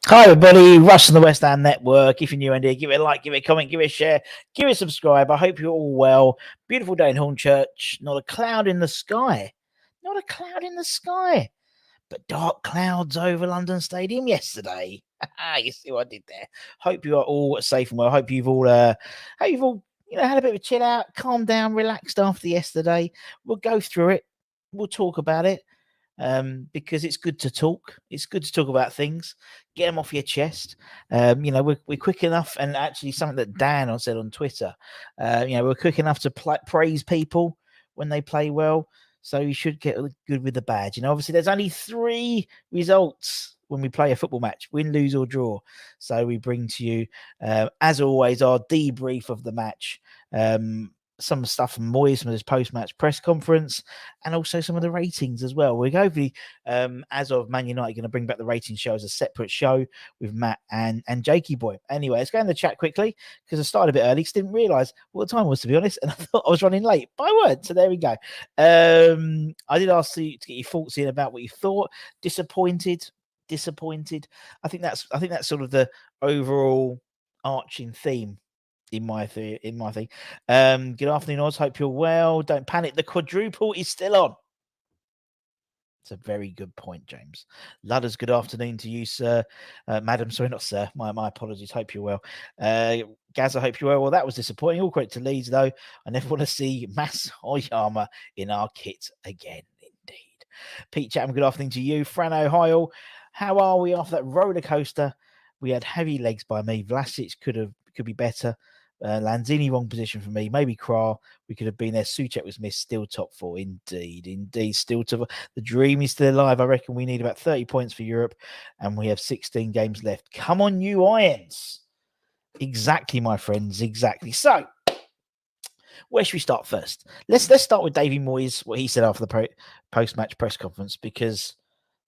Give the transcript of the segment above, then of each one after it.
Hi everybody, Russ on the West Ham Network. If you're new in here, give it a like, give it a comment, give it a share, give it a subscribe. I hope you're all well. Beautiful day in Hornchurch. Not a cloud in the sky. Not a cloud in the sky. But dark clouds over London Stadium yesterday. You see what I did there. Hope you are all safe and well. Hope you've all had a bit of a chill out, calm down, relaxed after yesterday. We'll go through it. We'll talk about it. Because it's good to talk. It's good to talk about things. Get them off your chest. We're quick enough, and actually something that Dan said on Twitter. We're quick enough to praise people when they play well. So you should get good with the badge. Obviously there's only 3 results when we play a football match: win, lose, or draw. So we bring to you, as always, our debrief of the match. Some stuff from Moyes from his post-match press conference, and also some of the ratings as well. We're hopefully, as of Man United, going to bring back the rating show as a separate show with Matt and Jakey Boy. Anyway, let's go in the chat quickly because I started a bit early. Didn't realise what the time was, to be honest, and I thought I was running late. But I weren't, so there we go. I did ask you to get your thoughts in about what you thought. Disappointed. I think that's sort of the overall arching theme in my thing. Good afternoon, Oz. Hope you're well. Don't panic. The quadruple is still on. It's a very good point, James. Ludders, good afternoon to you, sir. Madam, sorry, not sir. My apologies. Hope you're well. Gaz, I hope you're well. Well, that was disappointing. All credit to Leeds, though. I never want to see Mas Oyama in our kit again. Indeed. Pete Chapman, good afternoon to you. Fran O'Hyle, how are we after that roller coaster? We had heavy legs by me. Vlasic could be better. Lanzini, wrong position for me. Maybe Kral. We could have been there. Souček was missed. Still top 4. Indeed. Still the dream is still alive. I reckon we need about 30 points for Europe, and we have 16 games left. Come on, you Irons. Exactly, my friends. Exactly. So, where should we start first? Let's start with Davy Moyes. What he said after the post-match press conference, because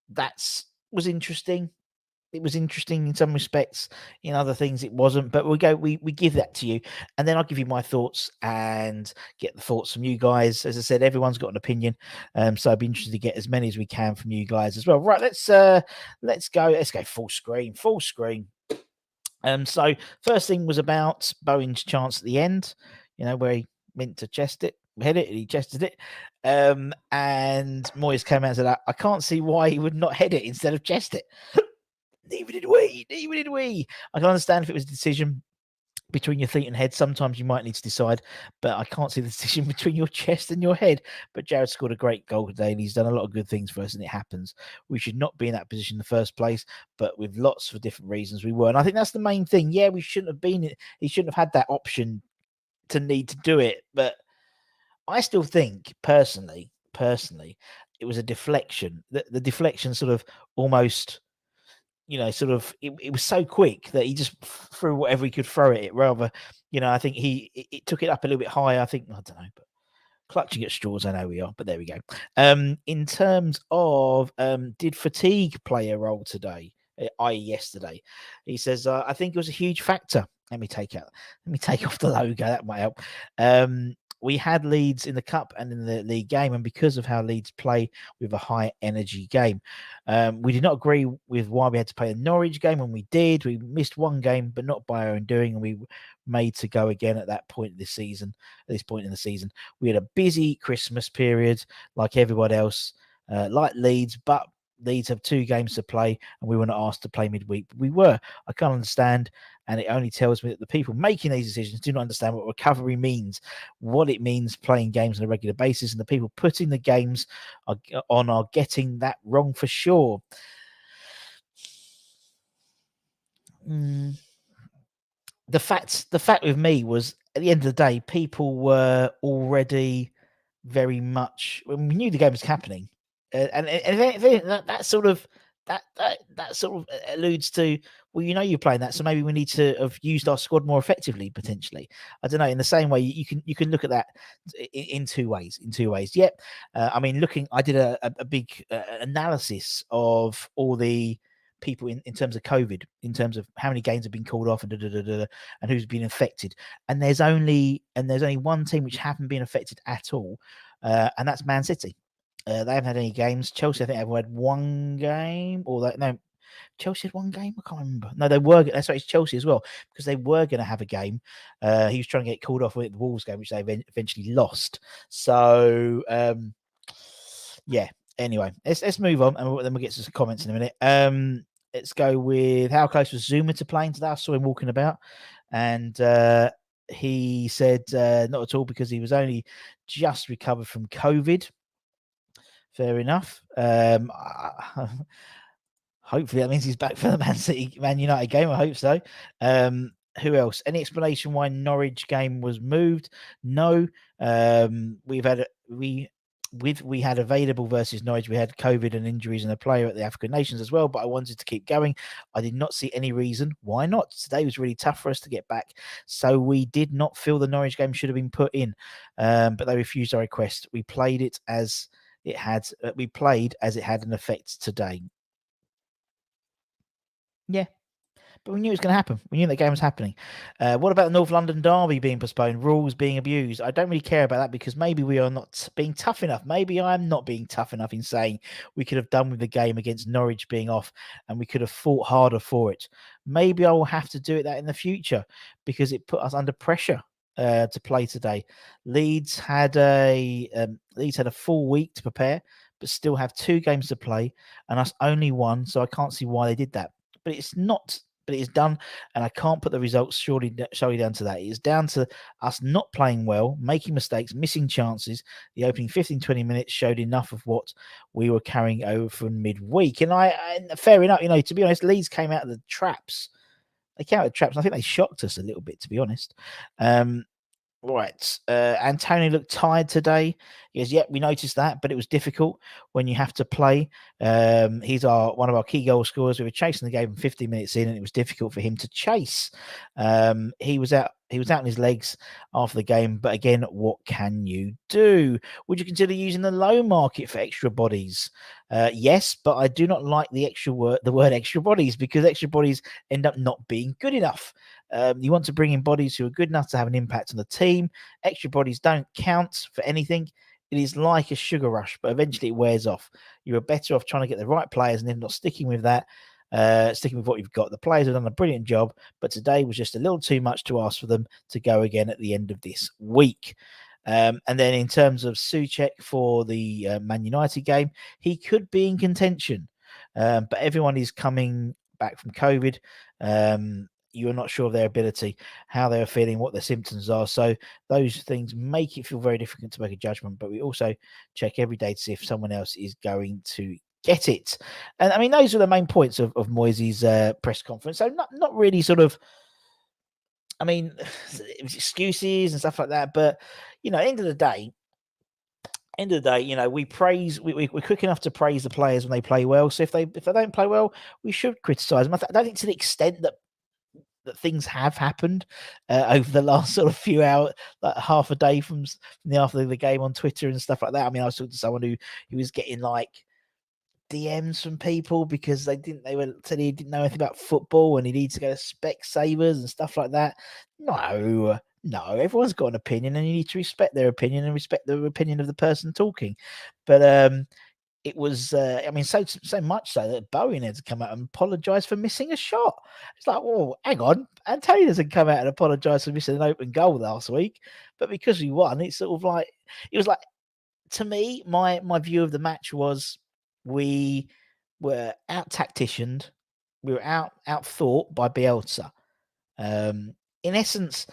that was interesting. It was interesting in some respects. In other things, it wasn't. But we give that to you, and then I'll give you my thoughts and get the thoughts from you guys. As I said, everyone's got an opinion, so I'd be interested to get as many as we can from you guys as well. Right, let's go full screen. So first thing was about Bowen's chance at the end. Where he meant to chest it. Head it, and he chested it. And Moyes came out and said, I can't see why he would not head it instead of chest it. Neither did we. I can understand if it was a decision between your feet and head. Sometimes you might need to decide, but I can't see the decision between your chest and your head. But Jared scored a great goal today, and he's done a lot of good things for us, and it happens. We should not be in that position in the first place, but with lots of different reasons we were. And I think that's the main thing. Yeah, we shouldn't have been. He shouldn't have had that option to need to do it. But I still think, personally, it was a deflection. The deflection sort of almost... it was so quick that he just threw whatever he could throw at it. Rather, I think it took it up a little bit higher. I don't know, but clutching at straws, I know we are, but there we go. In terms of did fatigue play a role today, i.e. yesterday? He says, I think it was a huge factor. Let me take off the logo. That might help. We had Leeds in the cup and in the league game, and because of how Leeds play with a high energy game, we did not agree with why we had to play a Norwich game when we did. We missed one game, but not by our own doing, and we were made to go again at that point this season. At this point in the season, we had a busy Christmas period like everyone else, like Leeds, but Leeds have 2 games to play, and we were not asked to play midweek. But we were. I can't understand, and it only tells me that the people making these decisions do not understand what recovery means, what it means playing games on a regular basis, and the people putting the games on are getting that wrong for sure. The fact with me was, at the end of the day, people were already very much... when we knew the game was happening. And that sort of alludes to, well, you're playing that, so maybe we need to have used our squad more effectively, potentially. I don't know. In the same way, you can look at that in 2 ways. Yep. I did a big analysis of all the people in terms of COVID, in terms of how many games have been called off and and who's been affected. And there's only one team which haven't been affected at all, and that's Man City. They haven't had any games. Chelsea, I think, have had 1 game, or no, Chelsea had one game. I can't remember. No, they were. That's right. It's Chelsea as well because they were going to have a game. He was trying to get called off with the Wolves game, which they eventually lost. So yeah. Anyway, let's move on, and then we'll get to some comments in a minute. Let's go with how close was Zuma to playing today. I saw him walking about, and he said not at all because he was only just recovered from COVID. Fair enough. Hopefully that means he's back for the Man United game. I hope so. Who else? Any explanation why Norwich game was moved? No. We had available versus Norwich. We had COVID and injuries and a player at the African Nations as well, but I wanted to keep going. I did not see any reason why not. Today was really tough for us to get back, so we did not feel the Norwich game should have been put in, but they refused our request. We played it as it had. We played as it had an effect today. Yeah. But we knew it was going to happen. We knew that game was happening. What about the North London derby being postponed? Rules being abused? I don't really care about that because maybe we are not being tough enough. Maybe I'm not being tough enough in saying we could have done with the game against Norwich being off and we could have fought harder for it. Maybe I will have to do it that in the future because it put us under pressure to play today. Leeds had a full week to prepare, but still have 2 games to play and us only 1. So I can't see why they did that. But it's not. But it is done, and I can't put the results solely down to that. It is down to us not playing well, making mistakes, missing chances. The opening 15-20 minutes showed enough of what we were carrying over from midweek. And fair enough, to be honest, Leeds came out of the traps. They came out of the traps, and I think they shocked us a little bit, to be honest. Right. Antonio looked tired today. He goes, we noticed that, but it was difficult when you have to play. He's one of our key goal scorers. We were chasing the game 50 minutes in, and it was difficult for him to chase. He was out on his legs after the game, but again, what can you do? Would you consider using the low market for extra bodies? Yes, but I do not like the word extra bodies because extra bodies end up not being good enough. You want to bring in bodies who are good enough to have an impact on the team. Extra bodies don't count for anything. It is like a sugar rush, but eventually it wears off. You are better off trying to get the right players and then not sticking with that, sticking with what you've got. The players have done a brilliant job, but today was just a little too much to ask for them to go again at the end of this week. And then in terms of Souček for the Man United game, he could be in contention, but everyone is coming back from COVID. You're not sure of their ability, how they're feeling, what their symptoms are. So those things make it feel very difficult to make a judgment. But we also check every day to see if someone else is going to get it. And I mean, those are the main points of Moyes' press conference. So not really sort of, I mean, it was excuses and stuff like that. But, at the end of the day, we praise. We're quick enough to praise the players when they play well. So if they don't play well, we should criticise them. I don't think to the extent that things have happened over the last sort of few hours, like half a day from after the game on Twitter and stuff like that. I mean, I was talking to someone who was getting like DMs from people because said he didn't know anything about football and he needs to go to Specsavers and stuff like that. No, everyone's got an opinion and you need to respect their opinion and respect the opinion of the person talking. But it was, so much so that Bowen had to come out and apologise for missing a shot. It's like, well, hang on. Antonio doesn't come out and apologise for missing an open goal last week. But because we won, it's sort of like, it was like, to me, my view of the match was we were out-tacticianed. We were out-thought by Bielsa. In essence,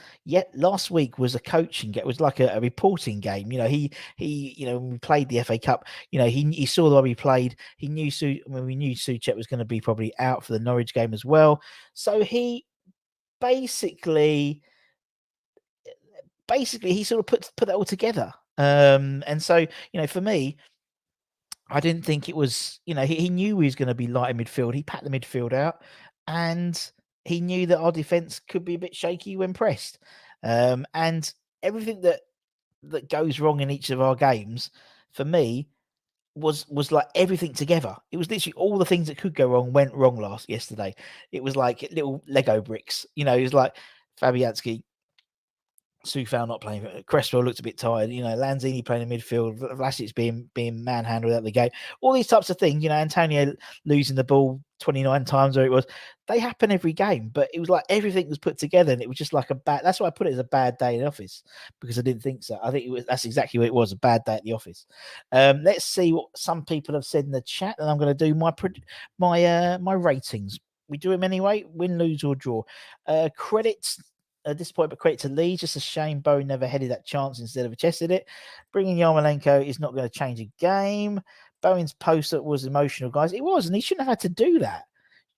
last week was a coaching game. It was like a reporting game. He when we played the FA Cup, he saw the way we played. He knew we knew Souček was going to be probably out for the Norwich game as well. So he basically he sort of put that all together. And so, for me, I didn't think it was, he knew he was going to be light in midfield. He packed the midfield out and he knew that our defence could be a bit shaky when pressed. And everything that goes wrong in each of our games, for me, was like everything together. It was literally all the things that could go wrong went wrong yesterday. It was like little Lego bricks. It was like Fabianski, Soufal not playing. Cresswell looked a bit tired. Lanzini playing in midfield. Vlasic's being manhandled out the game. All these types of things. Antonio losing the ball 29 times, or it was, they happen every game, but it was like everything was put together, and it was just like that's why I put it as a bad day in the office, because I didn't think so. I think that's exactly what it was, a bad day at the office. Let's see what some people have said in the chat, and I'm going to do my ratings. We do them anyway, win, lose, or draw. Credits. At this point, but credit to Leeds. Just a shame Bowen never headed that chance instead of chested it. Bringing Yarmolenko is not going to change a game. Bowen's post was emotional, guys. It was, and he shouldn't have had to do that.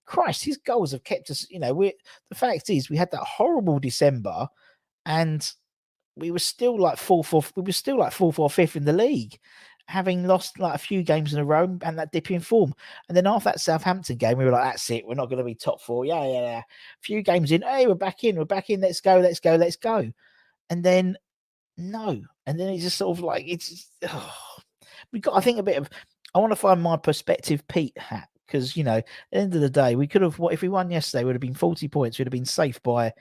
Christ, his goals have kept us. The fact is, we had that horrible December, and we were still like fourth or fifth in the league, having lost like a few games in a row and that dip in form. And then after that Southampton game, we were like, that's it. We're not going to be top four. Yeah. A few games in, hey, we're back in. Let's go. And then no. And then it's just sort of like, we got, I think, I want to find my perspective Pete hat, because, at the end of the day, we could have, if we won yesterday, would have been 40 points. We'd have been safe by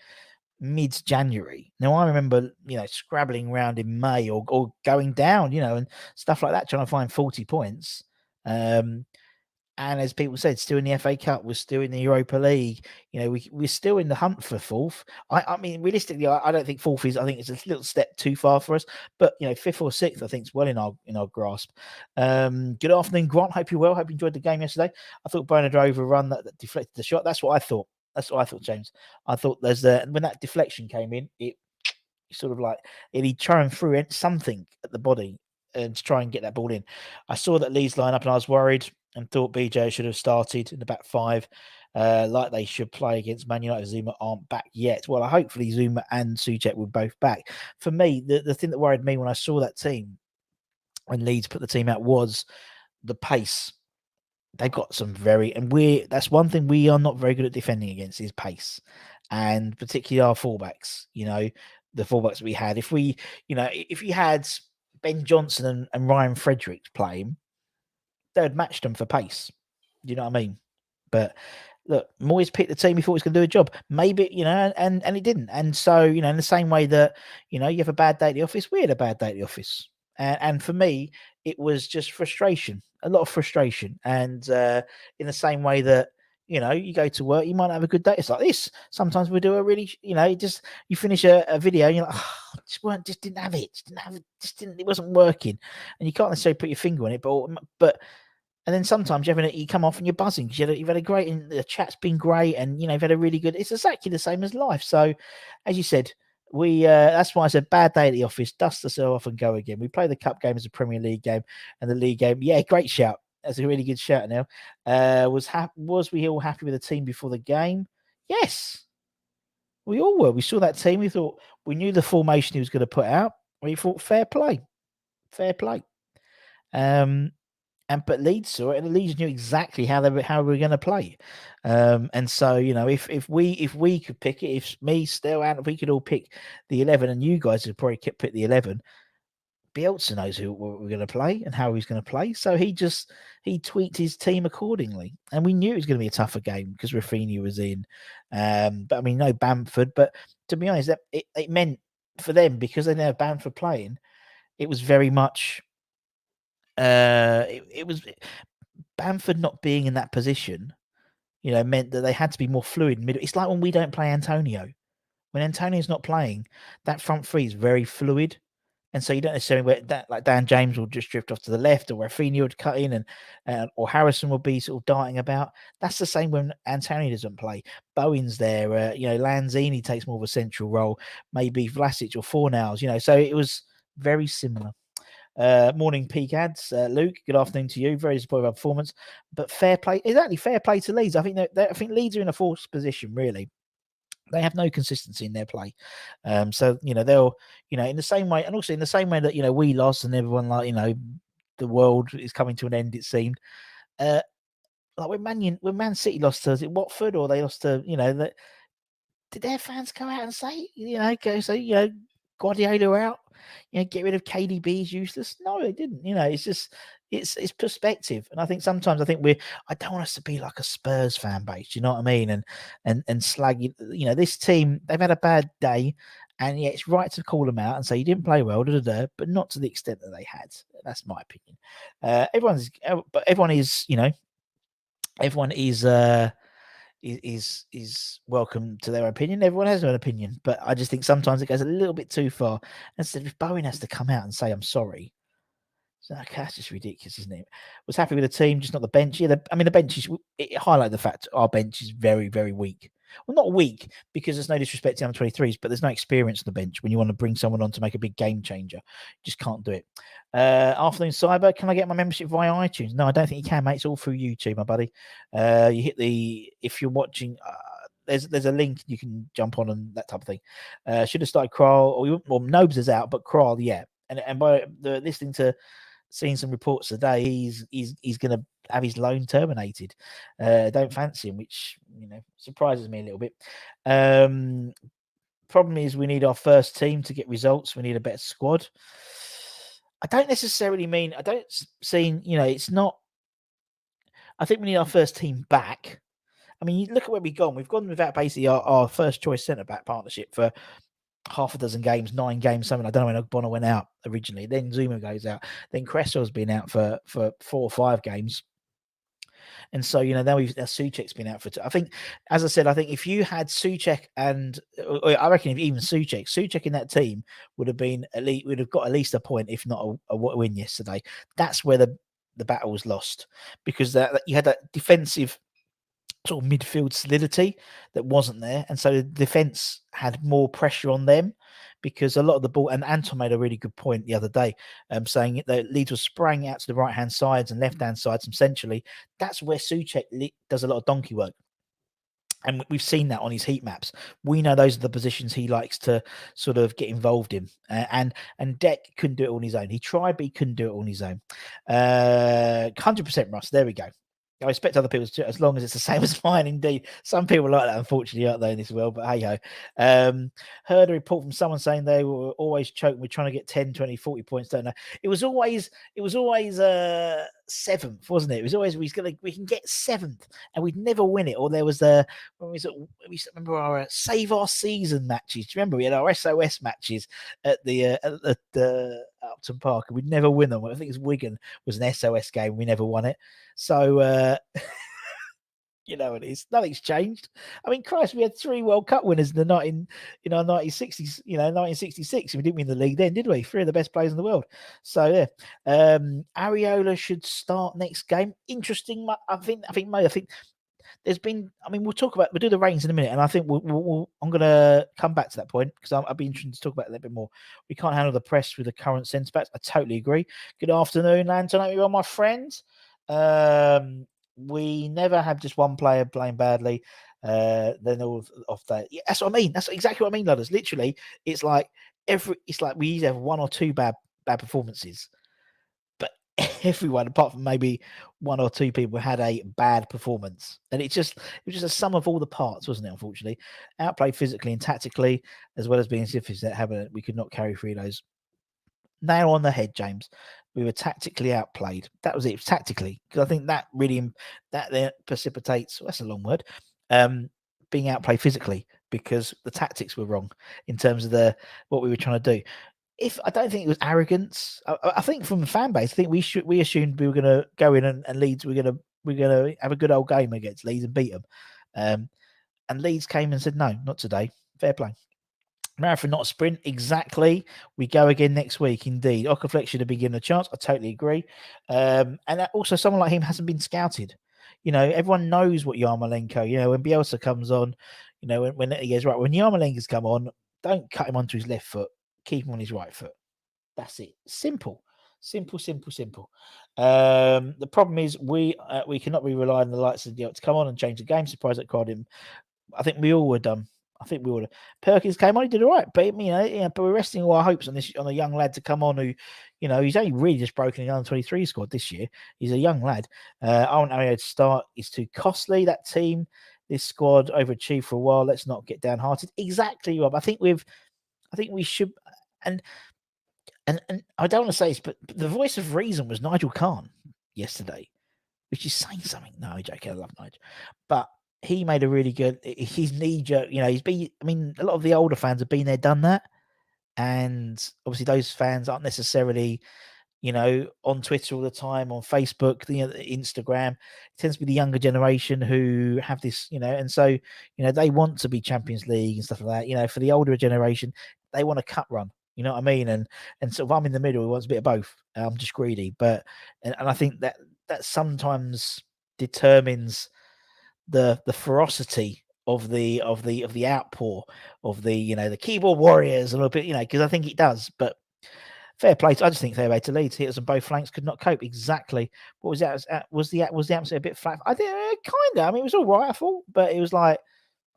mid-January. Now, I remember, scrabbling around in May or going down, and stuff like that, trying to find 40 points. And as people said, still in the FA Cup, we're still in the Europa League. We're still in the hunt for fourth. I mean, realistically, I don't think fourth is. I think it's a little step too far for us. But fifth or sixth, I think, is well in our grasp. Good afternoon, Grant. Hope you're well. Hope you enjoyed the game yesterday. I thought Bowen had overrun that deflected the shot. That's what I thought. James. I thought when that deflection came in, it sort of like he'd try and threw something at the body and to try and get that ball in. I saw that Leeds line up and I was worried and thought BJ should have started in the back five, like they should play against Man United. Zuma aren't back yet. Well, hopefully Zuma and Souček were both back. For me, the thing that worried me when I saw that team, when Leeds put the team out, was the pace. They've got some that's one thing we are not very good at defending against, is pace, and particularly our fullbacks. The fullbacks we had. If you had Ben Johnson and Ryan Fredericks playing, they would match them for pace. Do you know what I mean? But look, Moyes picked the team he thought he was going to do a job. Maybe, and it didn't. And so, in the same way that, you have a bad day at the office, we had a bad day at the office. And for me, it was just frustration, a lot of frustration. And in the same way that, you go to work, you might have a good day. It's like this. Sometimes we do a really, you finish a video and you're like, oh, didn't have it. It wasn't working. And you can't necessarily put your finger on it, but and then sometimes you come off and you're buzzing because you've had a great, and the chat's been great, and you've had a really good. It's exactly the same as life. So, as you said, that's why I said bad day at the office. Dust ourselves off and go again. We play the cup game as a Premier League game, and the league game. Yeah, great shout. That's a really good shout. Now, was we all happy with the team before the game? Yes, we all were. We saw that team. We thought we knew the formation he was going to put out. We thought fair play. But Leeds saw it, and Leeds knew exactly how we were going to play. And so, if we could pick it, if me, Still, and if we could all pick the 11, and you guys would probably pick the 11, Bielsa knows what we're going to play and how he's going to play. So he tweaked his team accordingly, and we knew it was going to be a tougher game because Rafinha was in. But I mean, no Bamford. But to be honest, it meant for them, because they didn't have Bamford playing, it was very much. It was Bamford not being in that position, meant that they had to be more fluid in middle. It's like when we don't play Antonio. When Antonio's not playing, that front three is very fluid. And so you don't necessarily like Dan James will just drift off to the left, or Rafinha would cut in, and or Harrison will be sort of darting about. That's the same when Antonio doesn't play. Bowen's there, Lanzini takes more of a central role, maybe Vlasic or Fornals, so it was very similar. Morning Peacads, Luke. Good afternoon to you. Very disappointed with our performance, but fair play. Exactly, fair play to Leeds. I think I think Leeds are in a false position. Really, they have no consistency in their play. So they'll in the same way, and also in the same way that we lost, and everyone the world is coming to an end. It seemed like when Man City lost to, was it Watford, or they lost to that. Did their fans come out and say Guardiola out? Get rid of KDB, is useless. No, they didn't. It's just it's perspective, and I think sometimes I don't want us to be like a Spurs fan base. You know what I mean? And slag this team. They've had a bad day, and yeah, it's right to call them out and say you didn't play well, but not to the extent that they had. That's my opinion. Everyone is everyone is welcome to their opinion. Everyone has an opinion, but I just think sometimes it goes a little bit too far. Instead, if Bowen has to come out and say, "I'm sorry," so that's just ridiculous, isn't it? Was happy with the team, just not the bench. Yeah, the bench is. It highlighted the fact our bench is very, very weak. Well, not weak because there's no disrespect to under 23s, but there's no experience on the bench when you want to bring someone on to make a big game changer. Just can't do it. Afternoon Cyber, can I get my membership via iTunes? No, I don't think you can, mate. It's all through YouTube, my buddy. You hit if you're watching. There's a link you can jump on and that type of thing. Should have started Kral or Nobes is out, but Kral, yeah. And by listening to seen some reports today, he's going to have his loan terminated. Don't fancy him, which surprises me a little bit. Problem is we need our first team to get results. We need a better squad. I don't necessarily mean it's not. I think we need our first team back. I mean, you look at where we've gone. We've gone without basically our first choice centre back partnership for half a dozen games, 9 games, something. I don't know when Ogbonna went out originally. Then Zuma goes out. Then Creswell's been out for 4 or 5 games. And so, now Souček's been out for 2. I think, as I said, if you had Souček and I reckon if even Souček in that team would have been would have got at least a point, if not a win yesterday. That's where the battle was lost, because you had that defensive sort of midfield solidity that wasn't there, and so the defense had more pressure on them because a lot of the ball. And Anton made a really good point the other day, saying that Leeds was spraying out to the right hand sides and left hand sides. Essentially, that's where Souček does a lot of donkey work. And we've seen that on his heat maps. We know those are the positions he likes to sort of get involved in. And Deck couldn't do it on his own. He tried, but he couldn't do it on his own. 100% Russ. There we go. I respect other people's as long as it's the same as mine. Indeed, some people like that, unfortunately, aren't they, in this world? But hey ho. Heard a report from someone saying they were always choking with trying to get 10, 20, 40 points. Don't know. It was always 7th, wasn't it? It was always we can get 7th and we'd never win it. Or there was when we remember our save our season matches. Do you remember we had our SOS matches at the Upton Park and we'd never win them? I think it's Wigan was an SOS game. We never won it. So, it is. Nothing's changed. I mean, Christ, we had 3 World Cup winners in the 1960s, 1966. We didn't win the league then, did we? 3 of the best players in the world. So, yeah. Areola should start next game. Interesting. I think there's been, we'll do the ratings in a minute, and I think I'm going to come back to that point because I'll be interested to talk about it a little bit more. We can't handle the press with the current centre backs. I totally agree. Good afternoon, Anton, my friends. We never have just one player playing badly. Then all of that. Yeah, that's what I mean. That's exactly what I mean, Ludders. Literally, it's like we either have 1 or 2 bad performances. But everyone, apart from maybe 1 or 2 people, had a bad performance, and it was just a sum of all the parts, wasn't it? Unfortunately, outplayed physically and tactically, as well as being stiff that we could not carry through those. Nail on the head, James. We were tactically outplayed. That was it, tactically, because I think that really then precipitates. That's a long word. Being outplayed physically because the tactics were wrong in terms of what we were trying to do. I don't think it was arrogance. I think from the fan base, I think we assumed we were going to go in and Leeds we're going to have a good old game against Leeds and beat them. And Leeds came and said, no, not today. Fair play. Marathon, not a sprint. Exactly. We go again next week. Indeed. Okaflex should have been given a chance. I totally agree. And also, someone like him hasn't been scouted. Everyone knows what Yarmolenko, when Bielsa comes on, when he goes, right, when Yarmolenko's come on, don't cut him onto his left foot. Keep him on his right foot. That's it. Simple. The problem is we cannot be relying on the lights of the to come on and change the game. Surprised that Cardiff. I think we all were done. Perkins came on, he did all right, but but we're resting all our hopes on a young lad to come on who, he's only really just broken in the under 23 squad this year. He's a young lad. I want Ario to start. It's too costly. That team, this squad overachieved for a while. Let's not get downhearted. Exactly, Rob. I think we should, and I don't want to say this, but the voice of reason was Nigel Khan yesterday, which is saying something. No, JK, I love Nigel, but he made a really good. His knee jerk. He's been. A lot of the older fans have been there, done that, and obviously those fans aren't necessarily on Twitter all the time, on Facebook, Instagram. It tends to be the younger generation who have this, and so, they want to be Champions League and stuff like that. For the older generation, they want a cup run. You know what I mean? And sort of I'm in the middle. Who wants a bit of both. I'm just greedy, and I think that sometimes determines the ferocity of the outpour of the keyboard warriors a little bit, because I think it does. But fair play. I just think fair play to Leeds. Hitters on both flanks could not cope. Exactly. What was that? Was the atmosphere a bit flat? I think kind of. I mean, it was all right. I thought, but it was like,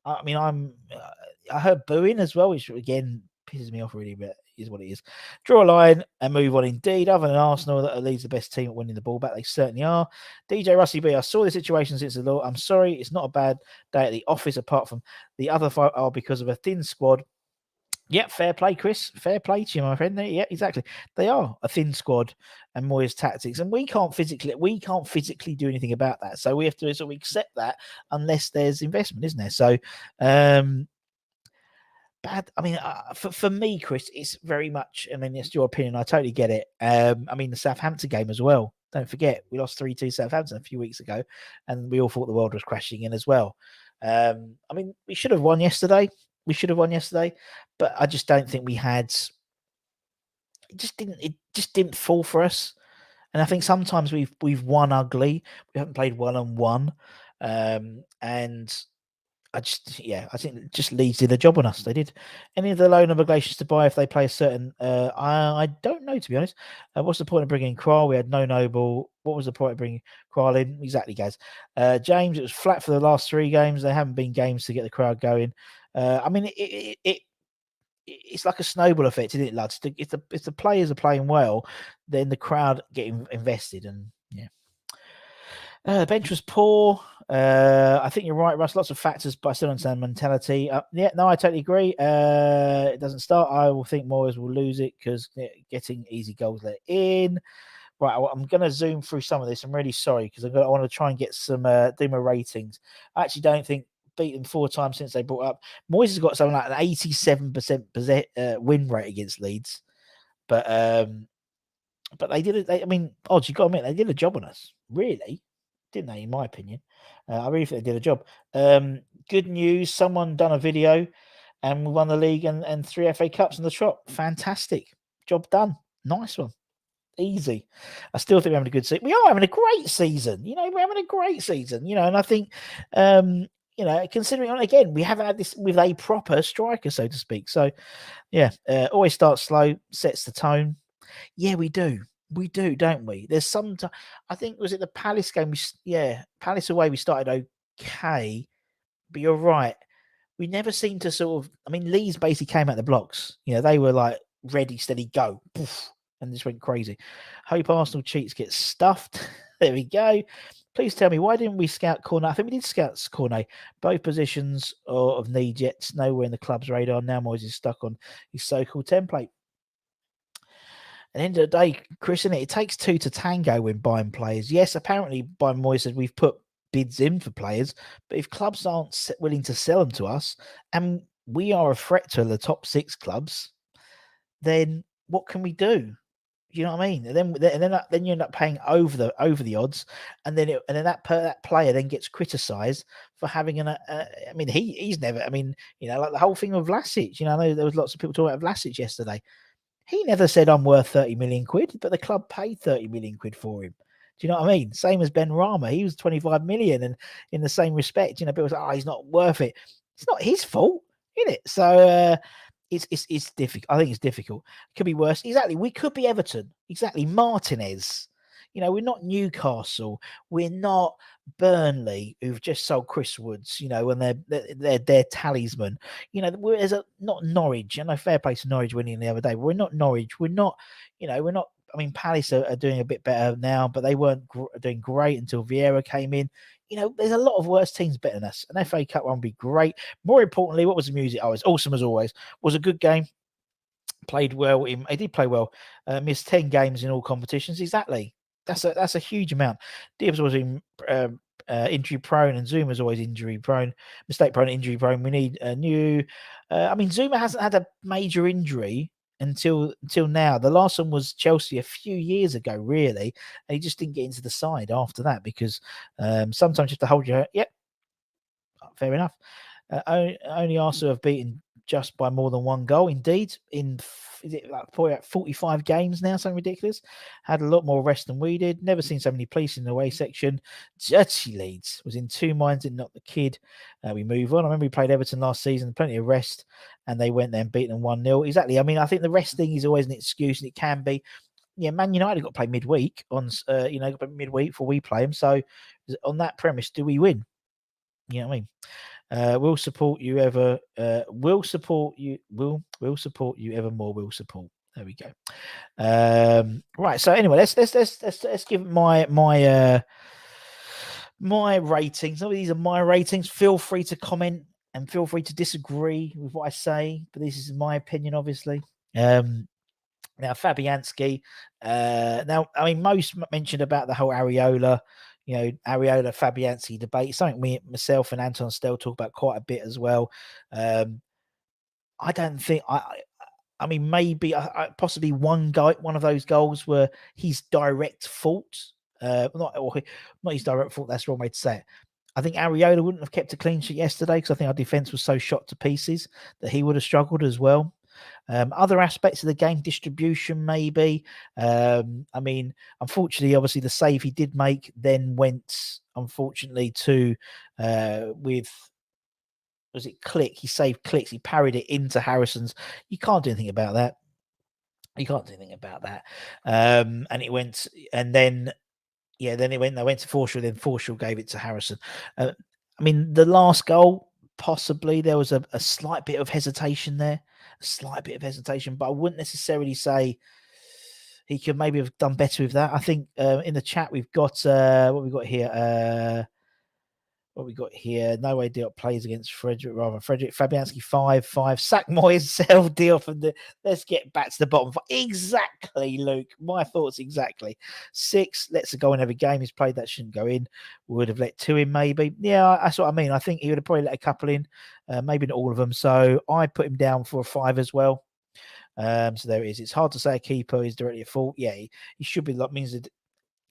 I mean, I heard booing as well, which again pisses me off really, but is what it is. Draw a line and move on. Indeed, other than Arsenal, that Leeds the best team at winning the ball back. They certainly are. DJ Rusty B. I saw the situation since the law. I'm sorry, it's not a bad day at the office. Apart from the other 5 are because of a thin squad. Yeah, fair play, Chris. Fair play to you, my friend. Yeah, exactly. They are a thin squad and Moyes tactics, and we can't physically do anything about that. So we have to sort of accept that unless there's investment, isn't there? So, bad. I mean, for me, Chris, it's very much. I mean, it's your opinion. I totally get it. I mean, the Southampton game as well. Don't forget, we lost 3-2 Southampton a few weeks ago, and we all thought the world was crashing in as well. I mean, we should have won yesterday. But I just don't think we had. It just didn't fall for us. And I think sometimes we've won ugly. We haven't played 1-on-1, and I think it just Leeds did a job on us. They did. Any of the loan obligations to buy if they play a certain? I don't know, to be honest. What's the point of bringing Kral? We had no Noble. What was the point of bringing Kral in? Exactly, guys. James, it was flat for the last 3 games. There haven't been games to get the crowd going. I mean, it's like a snowball effect, isn't it, lads? If the players are playing well, then the crowd get invested, and yeah. The bench was poor. I think you're right, Russ. Lots of factors, but I still understand mentality. Yeah, no, I totally agree. It doesn't start. I will think Moyes will lose it because getting easy goals let in. Right, I'm going to zoom through some of this. I'm really sorry because I want to try and get some do my ratings. I actually don't think beaten 4 times since they brought up. Moyes has got something like an 87% win rate against Leeds, but they did it. I mean, odds, you got to admit they did a job on us, really, didn't they? In my opinion, I really think they did a job. Good news, someone done a video, and we won the league and 3 FA Cups in the trot. Fantastic job done, nice one. Easy. I still think we're having a good season. We are having a great season. We're having a great season. And I think, considering again, we haven't had this with a proper striker, so to speak. So, yeah, always starts slow, sets the tone. Yeah, we do. We do, don't we? There's some. I think was it the Palace game? Palace away. We started okay, but you're right. We never seem to sort of. I mean, Leeds basically came out the blocks. They were like ready, steady, go. Poof, and this went crazy. Hope Arsenal cheats get stuffed. There we go. Please tell me, why didn't we scout Cornet? I think we did scout Cornet. Both positions of need, yet nowhere in the club's radar. Now Moyes is stuck on his so-called template. At the end of the day, Chris, it takes 2 to tango when buying players. Yes, apparently, by Moyes said we've put bids in for players, but if clubs aren't willing to sell them to us, and we are a threat to the top 6 clubs, then what can we do? You know what I mean? And then you end up paying over the odds, and then that player then gets criticised for having I mean, he's never. I mean, like the whole thing of Vlasic. I know there was lots of people talking about Vlasic yesterday. He never said I'm worth 30 million quid, but the club paid 30 million quid for him. Do you know what I mean? Same as Ben Rama. He was 25 million, and in the same respect, people say, "Oh, he's not worth it." It's not his fault, isn't it? So. It's difficult. I think it's difficult. It could be worse. Exactly. We could be Everton. Exactly. Martinez. We're not Newcastle. We're not Burnley, who've just sold Chris Woods. And they're talisman. There's not Norwich. Fair play to Norwich winning the other day. But we're not Norwich. We're not. We're not. I mean, Palace are doing a bit better now, but they weren't doing great until Vieira came in. There's a lot of worse teams better than us. An FA Cup one would be great. More importantly, what was the music? Oh, it's awesome as always. Was a good game. Played well. He did play well. Missed 10 games in all competitions. Exactly. That's a huge amount. Dibbs was injury prone, and Zuma's always injury prone, mistake prone, injury prone. We need a new. I mean, Zuma hasn't had a major injury, until now. The last one was Chelsea a few years ago, really, and he just didn't get into the side after that because sometimes you have to hold your. Yep, fair enough. Only Arsenal have beaten just by more than one goal. Indeed, is it like probably at 45 games now, something ridiculous. Had a lot more rest than we did. Never seen so many police in the away section. Dirty Leeds was in two minds and not the kid. We move on. I remember we played Everton last season, plenty of rest, and they went there and beat them 1-0. Exactly. I mean, I think the rest thing is always an excuse, and it can be. Yeah, Man United got to play midweek midweek before we play them. So on that premise, do we win? You know what I mean? Will support you ever. Will support you. Will support you ever more. Will support. There we go. Right. So anyway, let's give my ratings. Some of these are my ratings. Feel free to comment and feel free to disagree with what I say, but this is my opinion, obviously. Now Fabianski. Now I mean, most mentioned about the whole Areola. Areola Fabianski debate. Something myself and Anton still talk about quite a bit as well. I don't think I mean, maybe possibly one of those goals were his direct fault. Not his direct fault. That's the wrong way to say it. I think Areola wouldn't have kept a clean sheet yesterday because I think our defense was so shot to pieces that he would have struggled as well. Other aspects of the game, distribution maybe. I mean, unfortunately, obviously the save he did make then went, unfortunately, to was it Click? He saved Clicks. He parried it into Harrison's. You can't do anything about that. You can't do anything about that. And it went, and then then they went to Forshaw. Then Forshaw gave it to Harrison. I mean, the last goal, possibly there was a slight bit of hesitation there, but I wouldn't necessarily say he could maybe have done better with that. I think in the chat we've got what we got here. No way Diop plays against Frederick. Fabianski 5-5. Sack Moyes, sell Diop, and let's get back to the bottom. Exactly, Luke. My thoughts exactly. 6 lets a goal in every game he's played. That shouldn't go in. We would have let 2 in, maybe. Yeah, that's what I mean. I think he would have probably let a couple in, maybe not all of them. So I put him down for a 5 as well. So there it is. It's hard to say a keeper is directly at fault. Yeah, he should be. That means that.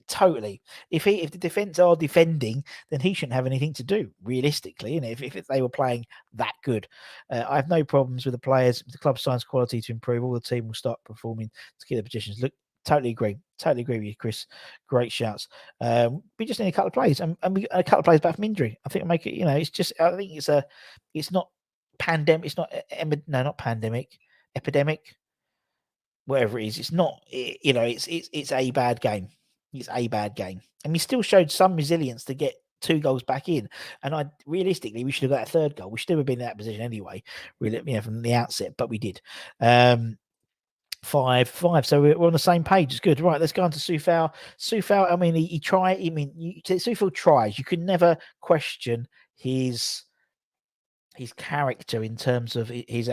Totally. If the defense are defending, then he shouldn't have anything to do, realistically. And if they were playing that good, I have no problems with the players. If the club signs quality to improve, all the team will start performing to keep the positions. Look, totally agree with you, Chris. Great shouts. We just need a couple of plays, and we a couple of plays back from injury. I think it'll make it. It's just. I think it's not pandemic. It's not pandemic. Epidemic. Whatever it is, it's not. It's a bad game. It's a bad game. And we still showed some resilience to get 2 goals back in. And realistically, we should have got a 3rd goal. We should have been in that position anyway, really, from the outset, but we did. 5-5. So we're on the same page. It's good. Right, let's go on to Soufal. Soufal, I mean, he tried. I mean, Soufal tries. You can never question his character in terms of his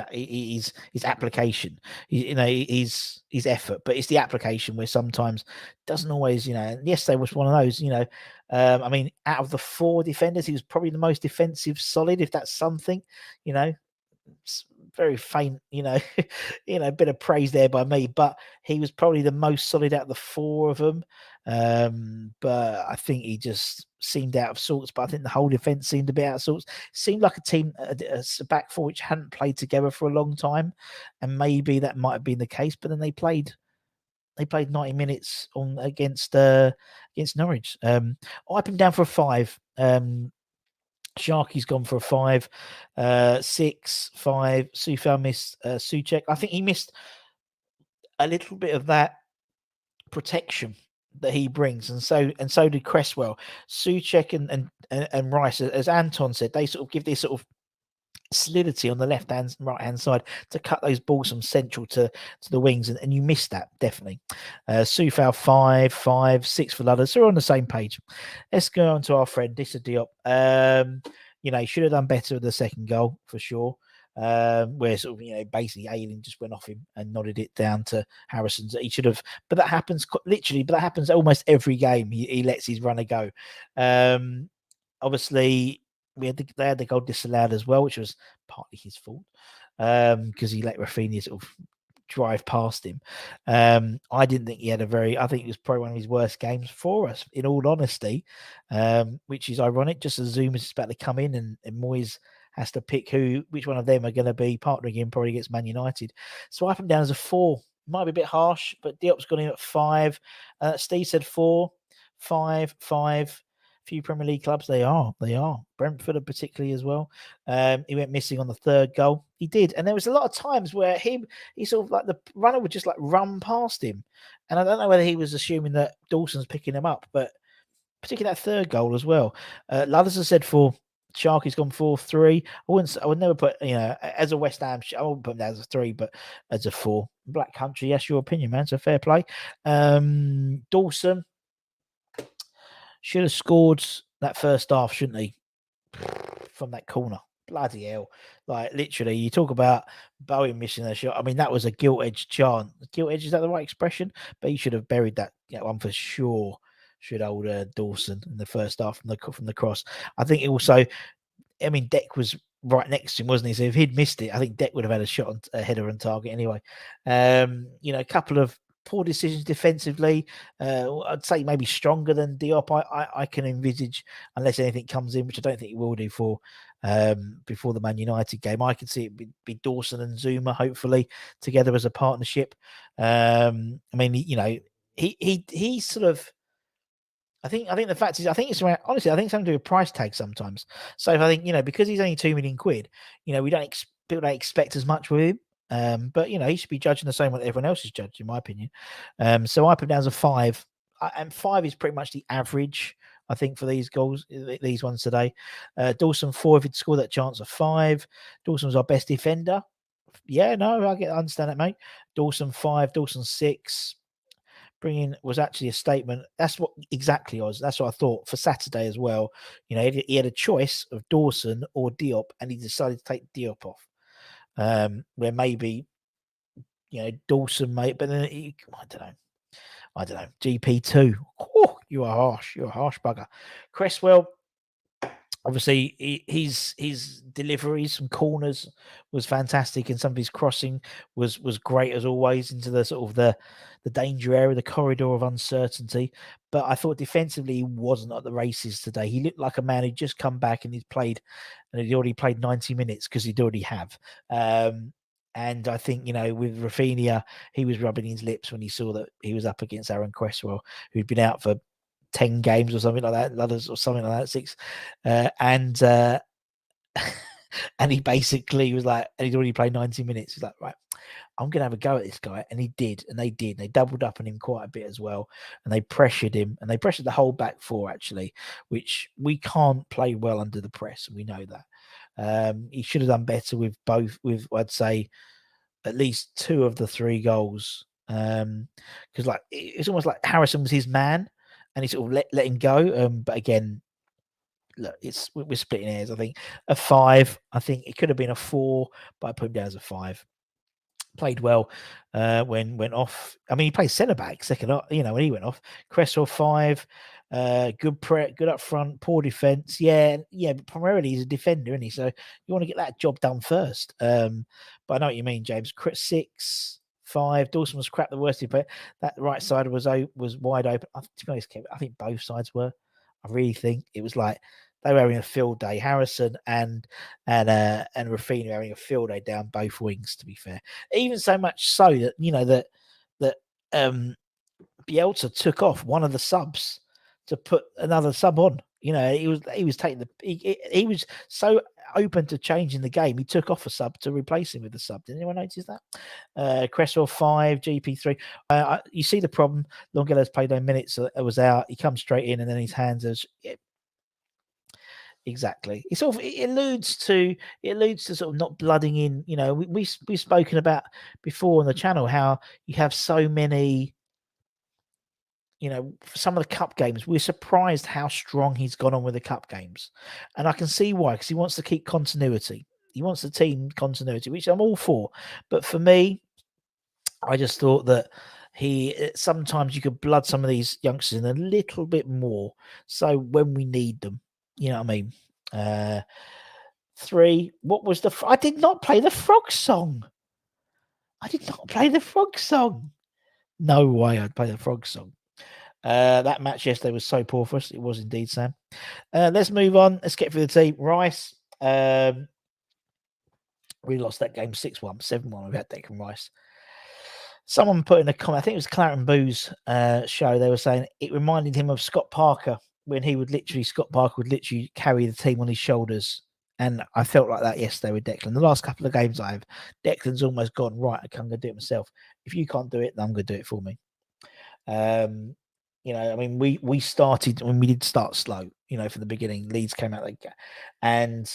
application, his effort, but it's the application where sometimes doesn't always, and yesterday was one of those, I mean, out of the 4 defenders, he was probably the most defensive solid, if that's something, very faint, a bit of praise there by me, but he was probably the most solid out of the 4 of them. But I think he just seemed out of sorts. But I think the whole defense seemed a bit out of sorts. Seemed like a team, a back 4 which hadn't played together for a long time, and maybe that might have been the case. But then they played 90 minutes against Norwich. I put him down for a 5. Sharky's gone for a 5, 6, 5. Soufal missed Souček. I think he missed a little bit of that protection that he brings, and so did Cresswell. Souček and Rice, as Anton said, they sort of give this sort of solidity on the left hand right hand side to cut those balls from central to the wings, and you missed that definitely. Soufal 5, 6 for Ludders, so we're on the same page. Let's go on to our friend Issa Diop. He should have done better with the 2nd goal for sure. Where sort of, basically Ayling just went off him and nodded it down to Harrison's. He should have, but that happens literally, but that happens almost every game. He lets his runner go. Obviously, they had the goal disallowed as well, which was partly his fault because he let Rafinha sort of drive past him. I didn't think he had I think it was probably one of his worst games for us, in all honesty, which is ironic, just as Zoom is about to come in and Moyes has to pick which one of them are going to be partnering him probably against Man United. So I put him down as a 4. Might be a bit harsh, but Diop's got him at 5. Steve said 4, 5, 5. Few Premier League clubs, they are. Brentford particularly as well. He went missing on the 3rd goal. He did, and there was a lot of times where he sort of like the runner would just like run past him, and I don't know whether he was assuming that Dawson's picking him up, but particularly that 3rd goal as well. Lathers has said 4. Sharky's gone 4-3. I would never put, as a West Ham, I wouldn't put him down as a 3, but as a 4. Black Country, yes, your opinion, man. So fair play. Dawson should have scored that first half, shouldn't he? From that corner. Bloody hell. Like, literally, you talk about Bowen missing a shot. I mean, that was a gilt-edged chance. Gilt-edged, is that the right expression? But he should have buried that one for sure. Should hold Dawson in the first half from the cross. I think it also, I mean, Deck was right next to him, wasn't he? So if he'd missed it, I think Deck would have had a header on target anyway. A couple of poor decisions defensively. I'd say maybe stronger than Diop. I can envisage, unless anything comes in, which I don't think it will do before the Man United game. I can see it be Dawson and Zuma hopefully together as a partnership. I mean, he sort of. I think the fact is, I think it's around, honestly, I think it's something to do with price tag sometimes. So if I think, because he's only £2 million, we don't expect as much with him. But he should be judging the same way everyone else is judged, in my opinion. So I put him down as a 5, and 5 is pretty much the average, I think, for these goals, these ones today. Dawson 4, if he'd scored that chance, of 5. Dawson was our best defender. Yeah, no, I understand that, mate. Dawson 5, Dawson 6. Bringing was actually a statement. That's what I thought for Saturday as well. He had a choice of Dawson or Diop, and he decided to take Diop off. Where maybe, Dawson but then I don't know. GP2. Oh, you are harsh. You're a harsh bugger. Cresswell. Obviously, his deliveries from corners was fantastic, and some of his crossing was great as always into the sort of the danger area, the corridor of uncertainty. But I thought defensively he wasn't at the races today. He looked like a man who'd just come back and he'd already played 90 minutes because he'd already have. And I think, with Rafinha, he was rubbing his lips when he saw that he was up against Aaron Cresswell, who'd been out for 10 games or something like that, others or something like that, 6. And he basically was like, and he'd already played 90 minutes. He's like, right, I'm going to have a go at this guy. And he did. And they did. They doubled up on him quite a bit as well. And they pressured him. And they pressured the whole back 4, actually, which we can't play well under the press. And we know that. He should have done better with I'd say, at least 2 of the 3 goals. Because it's almost like Harrison was his man. And he sort of let him go. But again, look, we're splitting hairs. I think a 5. I think it could have been a 4, but I put him down as a 5. Played well when went off. I mean, he played centre back second. When he went off. Cresswell 5. Good up front. Poor defence. Yeah. But primarily he's a defender, isn't he? So you want to get that job done first. But I know what you mean, James. 6. 5. Dawson was crap. The worst he played. That right side was wide open. To be honest, I think both sides were. I really think it was like they were having a field day. Harrison and Rafinha having a field day down both wings. To be fair, even so much so that that Bielsa took off one of the subs to put another sub on. He was taking he was so open to changing the game. He took off a sub to replace him with the sub. Did anyone notice that? Cresswell 5, GP3. You see the problem. Longello's played 9 minutes. So it was out. He comes straight in, and then his hands are. Exactly. It alludes to sort of not blooding in. We've spoken about before on the channel how you have so many. Some of the cup games, we're surprised how strong he's gone on with the cup games. And I can see why, because he wants to keep continuity. He wants the team continuity, which I'm all for. But for me, I just thought that sometimes you could blood some of these youngsters in a little bit more. So when we need them, you know what I mean? 3, what was I did not play the frog song. I did not play the frog song. No way I'd play the frog song. That match yesterday was so poor for us. It was indeed, Sam. Let's move on. Let's get through the team. Rice. We lost that game 6-1, 7-1 without Declan Rice. Someone put in a comment, I think it was Claret and Boo's show, they were saying it reminded him of Scott Parker when Scott Parker would literally carry the team on his shoulders. And I felt like that yesterday with Declan. The last couple of games Declan's almost gone, right, I'm going to do it myself. If you can't do it, then I'm going to do it for me. I mean, we started when we did start slow, from the beginning. Leeds came out like, and,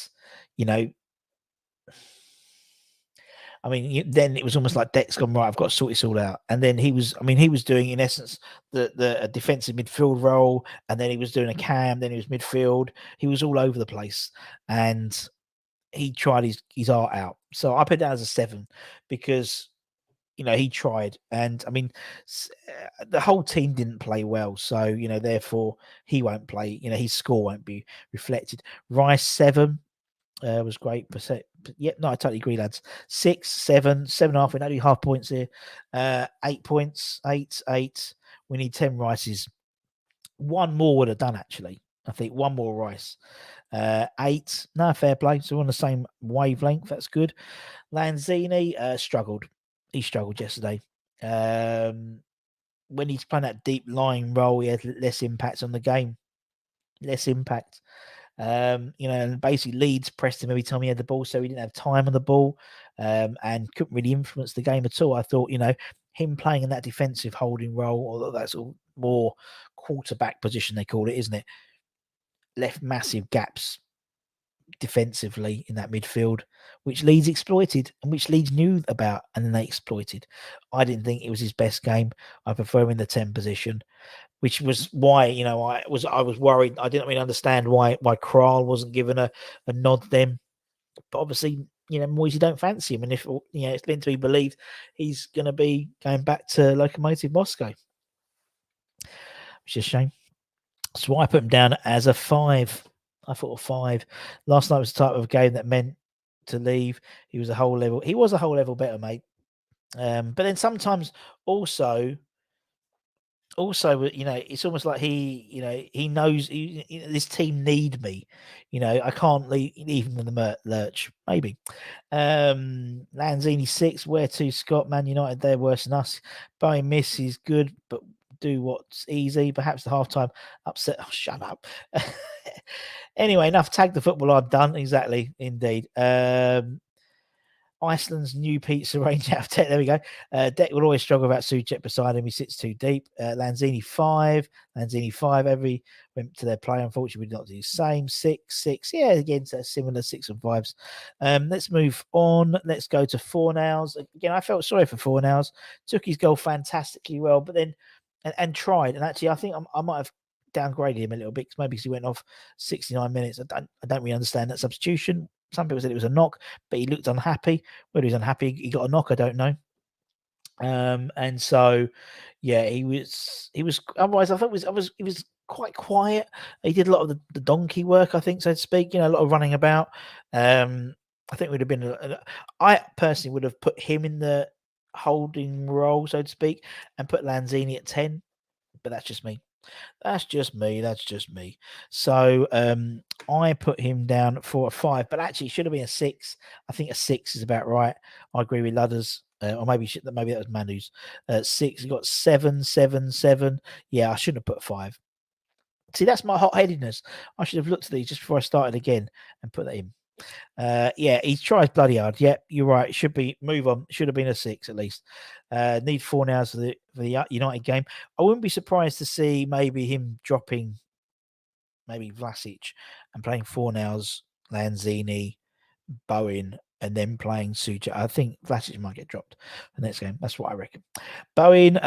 I mean, then it was almost like Deck's gone, right, I've got to sort this all out. And then he was doing, in essence, the defensive midfield role, and then he was doing a cam, then he was midfield. He was all over the place, and he tried his art out. So I put it down as a 7 because, he tried. And, I mean, the whole team didn't play well. So, therefore, he won't play. His score won't be reflected. Rice, 7. Was great. But yeah, no, I totally agree, lads. 6, 7, 7.5. We're only half points here. 8 points. 8. We need 10 Rices. One more would have done, actually. I think one more Rice. 8. No, fair play. So we're on the same wavelength. That's good. Lanzini struggled. He struggled yesterday. When he's playing that deep lying role, he had less impact on the game. Less impact. And basically Leeds pressed him every time he had the ball, so he didn't have time on the ball, and couldn't really influence the game at all. I thought, him playing in that defensive holding role, or that sort of more quarterback position they call it, isn't it? Left massive gaps defensively in that midfield, which Leeds exploited and which Leeds knew about, and then they exploited. I didn't think it was his best game. I prefer him in the 10 position, which was why, I was worried. I didn't really understand why Kral wasn't given a nod then. But obviously, Moyes, you don't fancy him. And if, it's meant to be believed, he's going to be going back to Lokomotiv Moscow, which is a shame. So I put him down as a 5. I thought a 5. Last night was the type of game that meant to leave. He was a whole level better, mate. But then sometimes also, it's almost like he knows this team need me. I can't leave him in the lurch. Maybe. Lanzini 6. Where to, Scott? Man United, they're worse than us. Bowen miss is good, but do what's easy. Perhaps the halftime upset. Oh, shut up. Anyway, enough tag the football. I'm done. Exactly, indeed. Iceland's new pizza range out of 10. There we go. Deck will always struggle about Souček beside him. He sits too deep. Lanzini 5. Every went to their play. Unfortunately, we did not do the same. 6. Yeah, again, so similar 6 and 5s. Let's move on. Let's go to Fornals. Again, I felt sorry for Fornals. Took his goal fantastically well, but then and tried. And actually, I think I might have downgraded him a little bit, maybe because he went off 69 minutes. I don't really understand that substitution. Some people said it was a knock, but he looked unhappy. Whether he's unhappy, he got a knock, I don't know. And so, yeah, he was. Otherwise, I thought he was quite quiet. He did a lot of the donkey work, I think, so to speak. A lot of running about. I think would have been. I personally would have put him in the holding role, so to speak, and put Lanzini at 10. But that's just me. That's just me. So I put him down for a 5, but actually it should have been a 6. I think a 6 is about right. I agree with Ludders. Or maybe that was Manu's. 6. He got 7. Yeah, I shouldn't have put 5. See, that's my hot-headedness. I should have looked at these just before I started again and put that in. Yeah, he tries bloody hard. Yeah, you're right. It should be move on. Should have been a 6 at least. Need 4 now for the United game. I wouldn't be surprised to see maybe him dropping maybe Vlasic and playing 4 nows, Lanzini, Bowen, and then playing Souček. I think Vlasic might get dropped the next game. That's what I reckon. Bowen,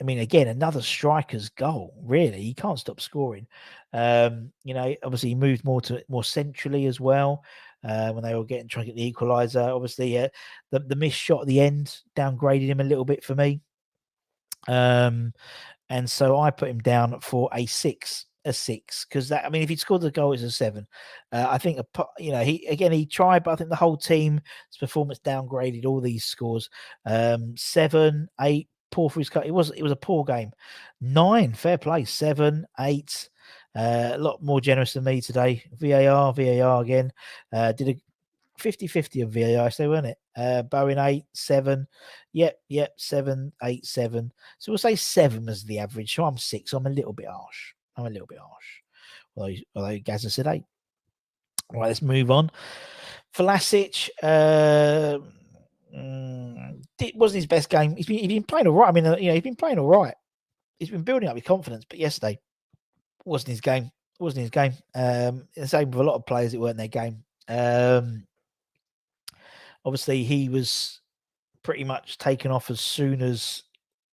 I mean, again, another striker's goal. Really, he can't stop scoring. Obviously, he moved more centrally as well when they were trying to get the equaliser. Obviously, the missed shot at the end downgraded him a little bit for me. And so I put him down for a 6. a 6 because that. I mean, if he'd scored the goal, it's a 7. I think he tried, but I think the whole team's performance downgraded all these scores. 7, 8, poor for his cut. It was a poor game. 9, fair play. 7, 8. A lot more generous than me today. VAR again. Did a 50-50 of VAR, so weren't it? Bowen 8, 7. Yep, 7, 8, 7. So we'll say 7 as the average. So I'm 6. I'm a little bit harsh. Although Gazza said 8. All right, let's move on. Vlasic, it wasn't his best game. He's been playing all right. I mean, he's been playing all right. He's been building up his confidence, but yesterday wasn't his game. The same with a lot of players that weren't their game. Obviously, he was pretty much taken off as soon as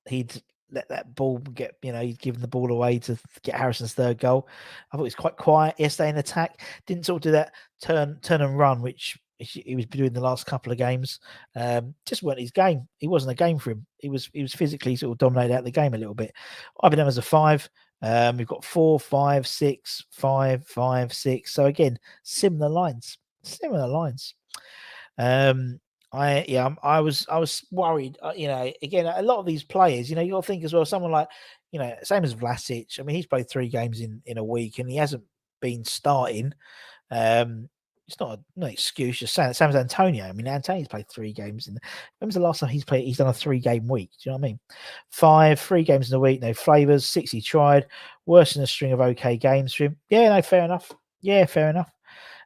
he'd let that ball get, he'd given the ball away to get Harrison's third goal. I thought it was quite quiet yesterday in attack. Didn't sort of do that turn and run, which he was doing the last couple of games. Just weren't his game. It wasn't a game for him. He was physically sort of dominated out the game a little bit. I've been him as a 5. We've got 4, 5, 6, 5, 5, 6. So again, similar lines. I was worried. Again, a lot of these players, you got to think as well. Someone like, same as Vlasic. I mean, he's played 3 games in a week, and he hasn't been starting. It's not an excuse. Just saying. Same as Antonio. I mean, Antonio's played 3 games. When was the last time he's played? He's done a 3-game week. Do you know what I mean? 5, 3 games in a week, no flavours. 6 he tried. Worse than a string of okay games for him. Yeah, no, fair enough.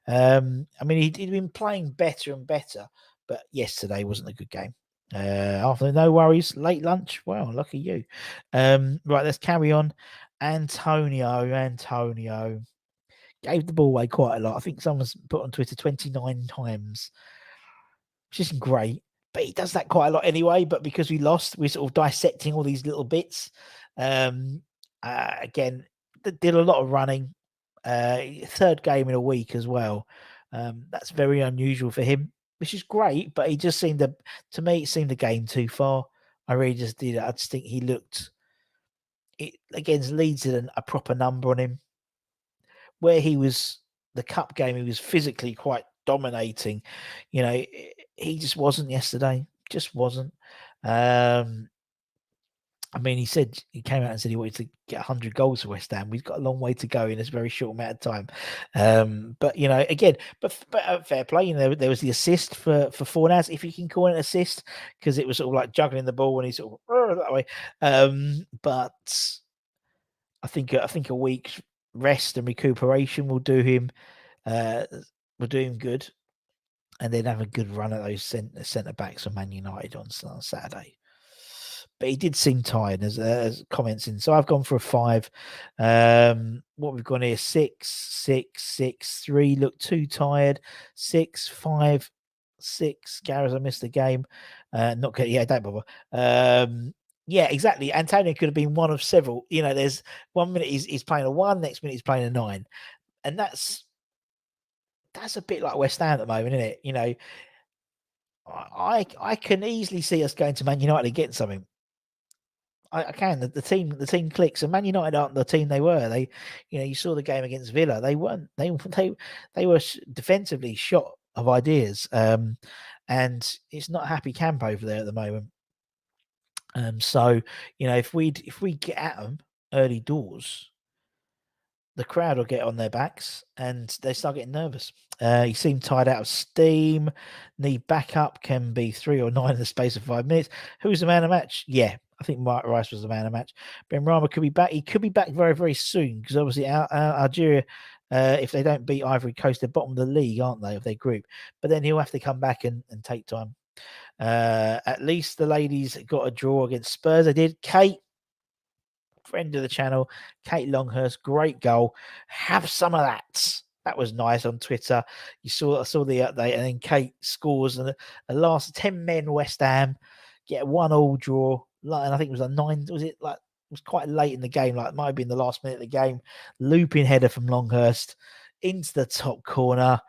I mean, he'd been playing better and better, but yesterday wasn't a good game. After no worries, late lunch. Well, lucky you. Right, let's carry on. Antonio gave the ball away quite a lot. I think someone's put on Twitter 29 times, which isn't great, but he does that quite a lot anyway. But because we lost, we're sort of dissecting all these little bits. Again, did a lot of running. 3rd game in a week as well. That's very unusual for him, which is great, but he just seemed to me, it seemed a game too far. I really just did. I just think he looked against Leeds did a proper number on him. Where he was the cup game, he was physically quite dominating. He just wasn't yesterday. Just wasn't. I mean, he came out and said he wanted to get 100 goals for West Ham. We've got a long way to go in this very short amount of time. But again, but fair play. There was the assist for Fornals, if you can call it an assist, because it was sort of like juggling the ball when he sort of that way. But I think a week's rest and recuperation will do him good, and then have a good run at those centre backs for Man United on Saturday. But he did seem tired, as comments in. So I've gone for a 5. What we've gone here: 6, 6, 6, 3. Look too tired. 6, 5, 6. Gareth, I missed the game. Not good. Yeah, don't bother. Yeah, exactly. Antonio could have been one of several. There's 1 minute he's playing a 1, next minute he's playing a 9, and that's a bit like West Ham at the moment, isn't it? I can easily see us going to Man United and getting something. I can. The team clicks, and Man United aren't the team they were. They, you saw the game against Villa. They weren't. They were defensively shot of ideas, and it's not a happy camp over there at the moment. So if we get at them early doors, the crowd will get on their backs and they start getting nervous. He seemed tired out of steam. Need backup, can be 3 or 9 in the space of 5 minutes. Who's the man of the match? Yeah, I think Mark Rice was the man of the match. Ben Rama could be back. He could be back very, very soon, because obviously Algeria, if they don't beat Ivory Coast, they're bottom of the league, aren't they, of their group? But then he'll have to come back and take time. At least the ladies got a draw against Spurs. They did. Kate, friend of the channel, Kate Longhurst, great goal. Have some of that. That was nice on Twitter. I saw the update, and then Kate scores, and the last 10 men West Ham get a 1-1 draw. And I think it was a 9. Was it like? It was quite late in the game. Like, it might have been the last minute of the game. Looping header from Longhurst into the top corner,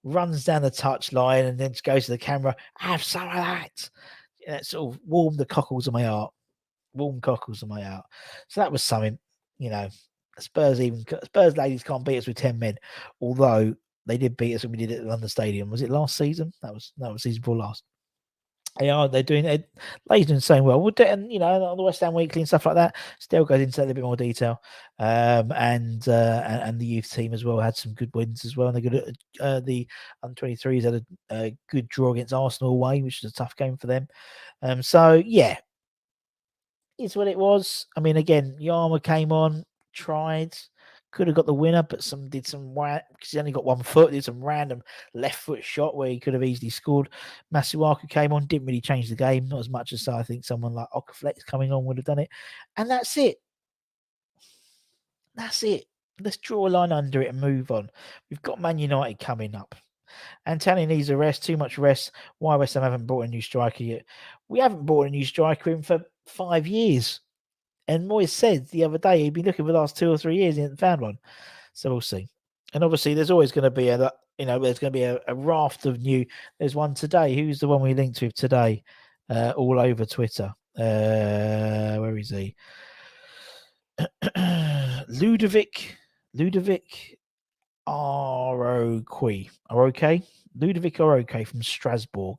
runs down the touchline, and then just goes to the camera. Have some of that. It sort of warmed the cockles of my heart. So that was something, Spurs ladies can't beat us with 10 men, although they did beat us when we did it at London Stadium. Was it last season? That was season before last. They're doing it. Ladies doing so well. And on the West Ham Weekly and stuff like that, still goes into a little bit more detail. And the youth team as well had some good wins as well. And they got the under-23s had a good draw against Arsenal away, which was a tough game for them. So yeah, it's what it was. I mean, again, Yarma came on, tried, could have got the winner, but because he only got 1 foot, did some random left foot shot where he could have easily scored. Masuaku came on, didn't really change the game, not as much as I think someone like Okaflex coming on would have done it. And that's it. Let's draw a line under it and move on. We've got Man United coming up. Antony needs a rest, too much rest. Why West Ham haven't brought a new striker yet? We haven't brought a new striker in for 5 years. And Moyes said the other day he'd been looking for the last 2 or 3 years, he hadn't found one. So we'll see. And obviously, there's always going to be a raft of new. There's one today. Who's the one we linked with today? All over Twitter. Where is he? Ludovic Aroque. Ludovic Aroque from Strasbourg.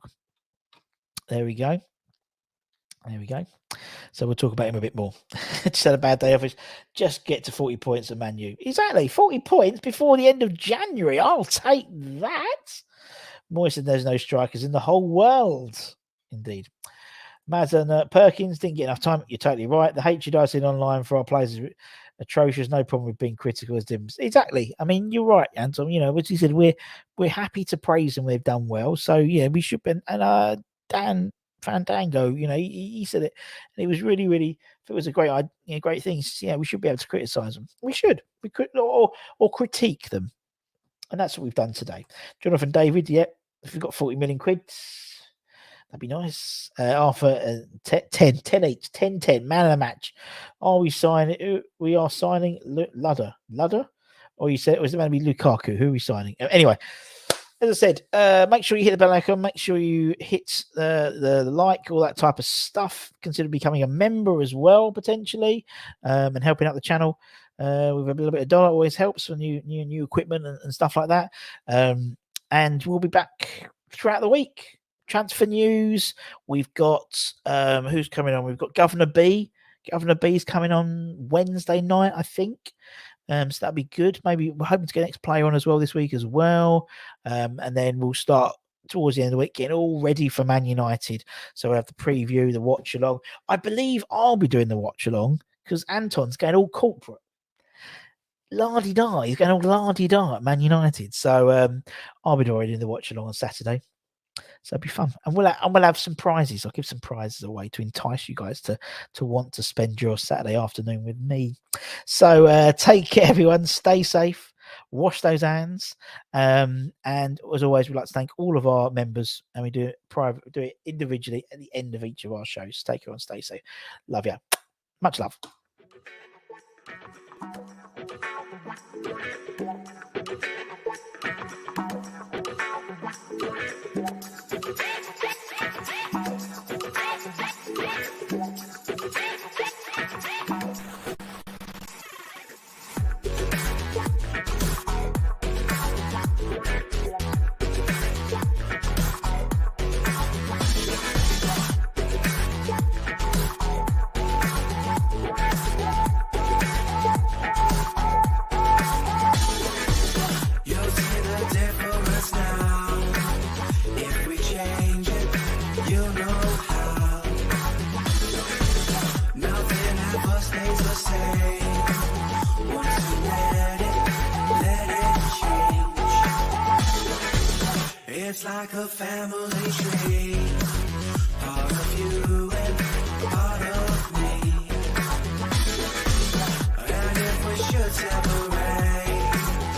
There we go. So we'll talk about him a bit more. Just had a bad day off. Just get to 40 points at Man U. Exactly. 40 points before the end of January. I'll take that. Moyes said there's no strikers in the whole world. Indeed. Mazen Perkins didn't get enough time. You're totally right. The hatred I've seen online for our players is atrocious. No problem with being critical as Dims. Exactly. I mean, you're right, Anton. Which he said, we're happy to praise them. They've done well. So, yeah, we should be. And Dan Fandango, he said it, and it was really, really. If it was a great thing, yeah, we should be able to criticize them. We should, or critique them, and that's what we've done today. Jonathan David, yeah, if we've got 40 million quid, that'd be nice. Arthur, 10 each, 10, man of the match. Are we signing? We are signing Ludder, or you said it was going to be Lukaku? Who are we signing? Anyway. As I said, make sure you hit the bell icon. Make sure you hit the like, all that type of stuff. Consider becoming a member as well, potentially, and helping out the channel with a little bit of dollar. Always helps for new equipment and stuff like that. And we'll be back throughout the week. Transfer news. We've got who's coming on? We've got Governor B. Governor B's coming on Wednesday night, I think. So that'd be good. Maybe we're hoping to get an ex-player on as well this week as well. And then we'll start towards the end of the week getting all ready for Man United. So we'll have the preview, the watch along. I believe I'll be doing the watch along because Anton's going all corporate. La-di-da. He's going all la-di-da at Man United. So I'll be doing the watch along on Saturday. So it'll be fun, and we'll have some prizes. I'll give some prizes away to entice you guys to want to spend your Saturday afternoon with me. So take care, everyone. Stay safe. Wash those hands. And as always, we'd like to thank all of our members, and we do it private, do it individually at the end of each of our shows. Take care and stay safe. Love you. Much love. It's like a family tree, part of you and part of me. And if we should separate